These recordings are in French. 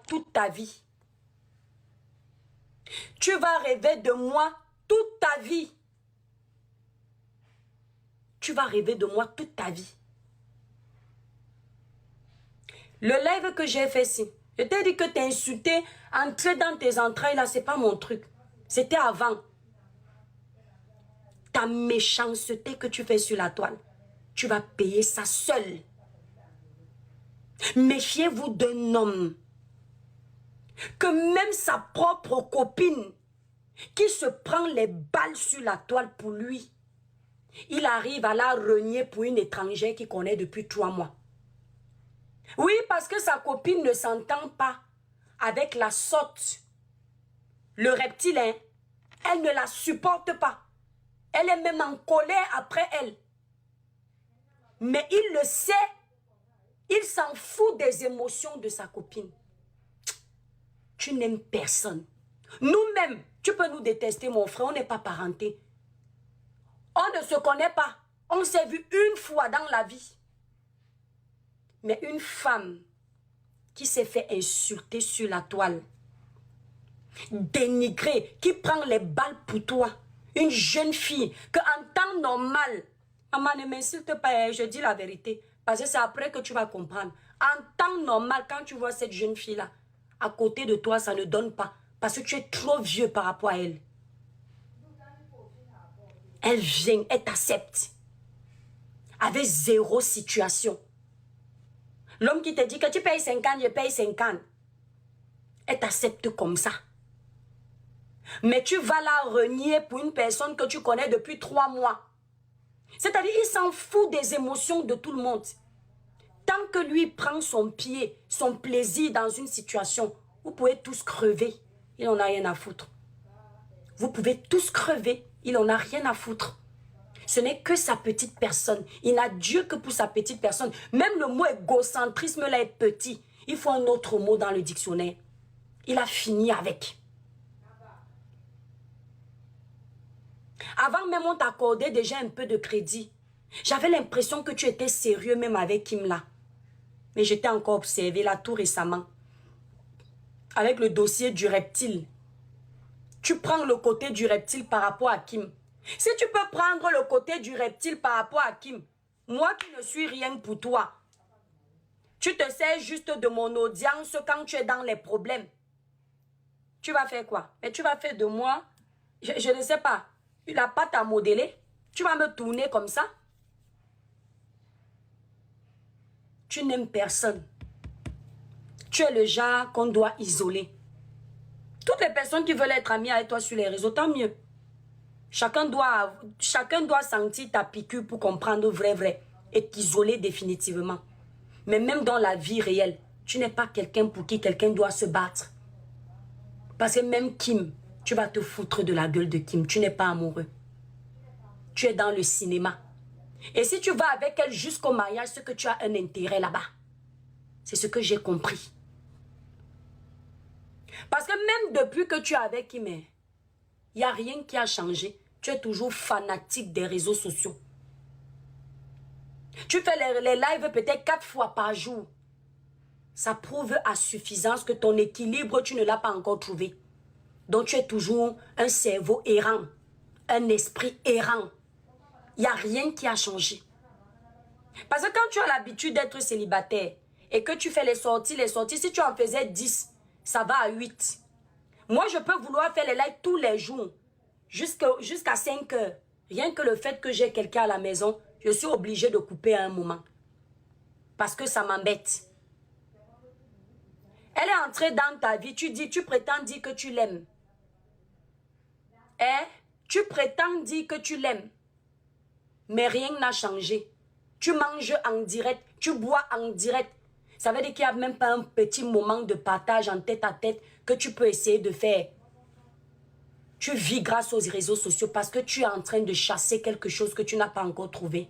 toute ta vie. Tu vas rêver de moi toute ta vie. Tu vas rêver de moi toute ta vie. Le live que j'ai fait ici, je t'ai dit que t'insulter, entrer dans tes entrailles là, c'est pas mon truc. C'était avant. Ta méchanceté que tu fais sur la toile, tu vas payer ça seul. Méfiez-vous d'un homme que même sa propre copine qui se prend les balles sur la toile pour lui, il arrive à la renier pour une étrangère qu'il connaît depuis 3 mois. Oui, parce que sa copine ne s'entend pas avec la sotte. Le reptilien, elle ne la supporte pas. Elle est même en colère après elle. Mais il le sait. Il s'en fout des émotions de sa copine. Tu n'aimes personne. Nous-mêmes, tu peux nous détester, mon frère, on n'est pas parentés. On ne se connaît pas. On s'est vu une fois dans la vie. Mais une femme qui s'est fait insulter sur la toile, dénigrer, qui prend les balles pour toi, une jeune fille, qu'en temps normal, maman ne m'insulte pas, je dis la vérité, parce que c'est après que tu vas comprendre. En temps normal, quand tu vois cette jeune fille-là, à côté de toi, ça ne donne pas, parce que tu es trop vieux par rapport à elle. Elle vient, elle t'accepte, avec 0 situation. L'homme qui te dit que tu payes 50, je paye 50. Elle t'accepte comme ça. Mais tu vas la renier pour une personne que tu connais depuis 3 mois. C'est-à-dire, il s'en fout des émotions de tout le monde. Tant que lui prend son pied, son plaisir dans une situation, vous pouvez tous crever. Il n'en a rien à foutre. Vous pouvez tous crever. Il n'en a rien à foutre. Ce n'est que sa petite personne. Il n'a Dieu que pour sa petite personne. Même le mot égocentrisme là est petit. Il faut un autre mot dans le dictionnaire. Il a fini avec. Avant même on t'accordait déjà un peu de crédit. J'avais l'impression que tu étais sérieux même avec Kim là. Mais j'étais encore observé là tout récemment. Avec le dossier du reptile. Tu prends le côté du reptile par rapport à Kim. Si tu peux prendre le côté du reptile par rapport à Kim, moi qui ne suis rien pour toi, tu te sers juste de mon audience quand tu es dans les problèmes. Tu vas faire quoi? Mais tu vas faire de moi, je ne sais pas, la pâte à modeler. Tu vas me tourner comme ça. Tu n'aimes personne. Tu es le genre qu'on doit isoler. Toutes les personnes qui veulent être amies avec toi sur les réseaux, tant mieux. Chacun doit sentir ta piqûre pour comprendre vrai et t'isoler définitivement. Mais même dans la vie réelle, tu n'es pas quelqu'un pour qui quelqu'un doit se battre. Parce que même Kim, tu vas te foutre de la gueule de Kim. Tu n'es pas amoureux. Tu es dans le cinéma. Et si tu vas avec elle jusqu'au mariage, c'est que tu as un intérêt là-bas. C'est ce que j'ai compris. Parce que même depuis que tu es avec Kim, il n'y a rien qui a changé. Tu es toujours fanatique des réseaux sociaux. Tu fais les lives peut-être 4 fois par jour. Ça prouve à suffisance que ton équilibre, tu ne l'as pas encore trouvé. Donc tu es toujours un cerveau errant, un esprit errant. Il n'y a rien qui a changé. Parce que quand tu as l'habitude d'être célibataire et que tu fais les sorties, si tu en faisais 10, ça va à 8. Moi, je peux vouloir faire les lives tous les jours, jusqu'à 5 heures. Rien que le fait que j'ai quelqu'un à la maison, je suis obligée de couper à un moment. Parce que ça m'embête. Elle est entrée dans ta vie, tu prétends dire que tu l'aimes. Tu prétends dire que tu l'aimes. Mais rien n'a changé. Tu manges en direct, tu bois en direct. Ça veut dire qu'il n'y a même pas un petit moment de partage en tête à tête que tu peux essayer de faire. Tu vis grâce aux réseaux sociaux parce que tu es en train de chasser quelque chose que tu n'as pas encore trouvé.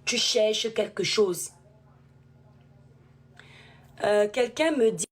Tu cherches quelque chose. Quelqu'un me dit...